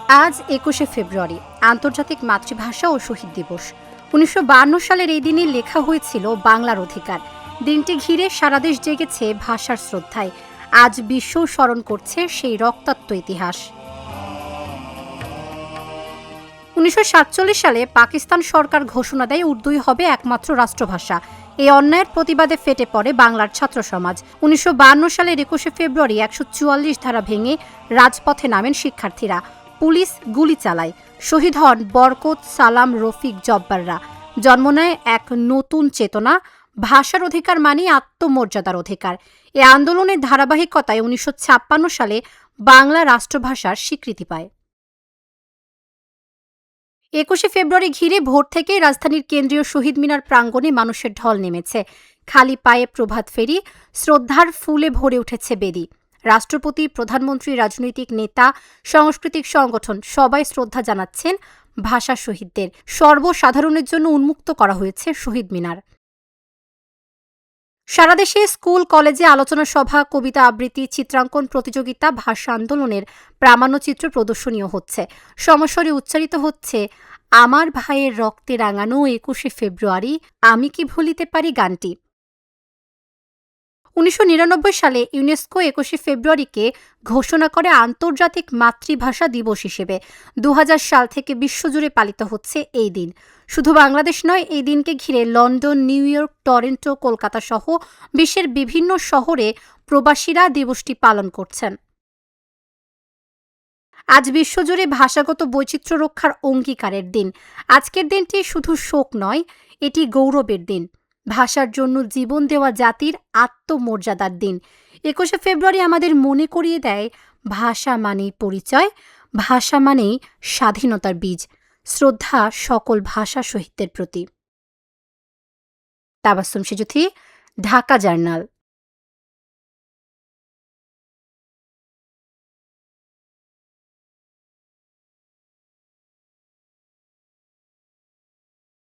আজ ২১শে ফেব্রুয়ারি আন্তর্জাতিক মাতৃভাষা ও শহীদ দিবস। ১৯৫২ সালের এই দিনে লেখা হয়েছিল বাংলার অধিকার। দিনটি ঘিরে সারা দেশ জেগেছে ভাষার শ্রদ্ধায়। আজ বিশ্ব স্মরণ করছে সেই রক্তাক্ত ইতিহাস। ১৯৪৭ সালে পাকিস্তান সরকার ঘোষণা দেয় উর্দুই হবে একমাত্র রাষ্ট্রভাষা। এই অন্যায়ের প্রতিবাদে ফেটে পড়ে বাংলার ছাত্র সমাজ। ১৯৫২ সালের ২১শে ফেব্রুয়ারি ১৪৪ ধারা ভেঙে রাজপথে নামেন শিক্ষার্থীরা। পুলিশ গুলি চালায়। শহীদ হন বরকত, সালাম, রফিক, জব্বাররা। জন্ম নেয় এক নতুন চেতনা। ভাষার অধিকার মানেই আত্মমর্যাদার অধিকার। এ আন্দোলনের ধারাবাহিকতায় ১৯৫৬ সালে বাংলা রাষ্ট্রভাষার স্বীকৃতি পায়। ২১শে ফেব্রুয়ারি ঘিরে ভোর থেকেই রাজধানীর কেন্দ্রীয় শহীদ মিনার প্রাঙ্গণে মানুষের ঢল নেমেছে। খালি পায়ে প্রভাত ফেরি, শ্রদ্ধার ফুলে ভরে উঠেছে বেদি। রাষ্ট্রপতি, প্রধানমন্ত্রী, রাজনৈতিক নেতা, সাংস্কৃতিক সংগঠন সবাই শ্রদ্ধা জানাচ্ছেন ভাষা শহীদদের। সর্বসাধারণের জন্য উন্মুক্ত করা হয়েছে শহীদ মিনার। সারা দেশে স্কুল, কলেজে আলোচনা সভা, কবিতা আবৃত্তি, চিত্রাঙ্কন প্রতিযোগিতা, ভাষা আন্দোলনের প্রামাণ্যচিত্র প্রদর্শনীয় হচ্ছে। সমস্বরে উচ্চারিত হচ্ছে আমার ভাইয়ের রক্তে রাঙানো ২১শে ফেব্রুয়ারি, আমি কি ভুলিতে পারি গানটি। ১৯৯৯ সালে ইউনেস্কো ২১শে ফেব্রুয়ারিকে ঘোষণা করে আন্তর্জাতিক মাতৃভাষা দিবস হিসেবে। ২০০০ সাল থেকে বিশ্বজুড়ে পালিত হচ্ছে এই দিন। শুধু বাংলাদেশ নয়, এই দিনকে ঘিরে London, new York, Toronto, Kolkata সহ বিশ্বের বিভিন্ন শহরে প্রবাসীরা দিবসটি পালন করছেন। আজ বিশ্বজুড়ে ভাষাগত বৈচিত্র্য রক্ষার অঙ্গীকারের দিন। আজকের দিনটি শুধু শোক নয়, এটি গৌরবের দিন। ভাষার জন্য জীবন দেওয়া জাতির আত্মমর্যাদার দিন। ২১শে ফেব্রুয়ারি আমাদের মনে করিয়ে দেয় ভাষা মানেই পরিচয়, ভাষা মানেই স্বাধীনতার বীজ। শ্রদ্ধা সকল ভাষা শহীদদের প্রতি। তাবাসসুম সেজুথি, ঢাকা জার্নাল।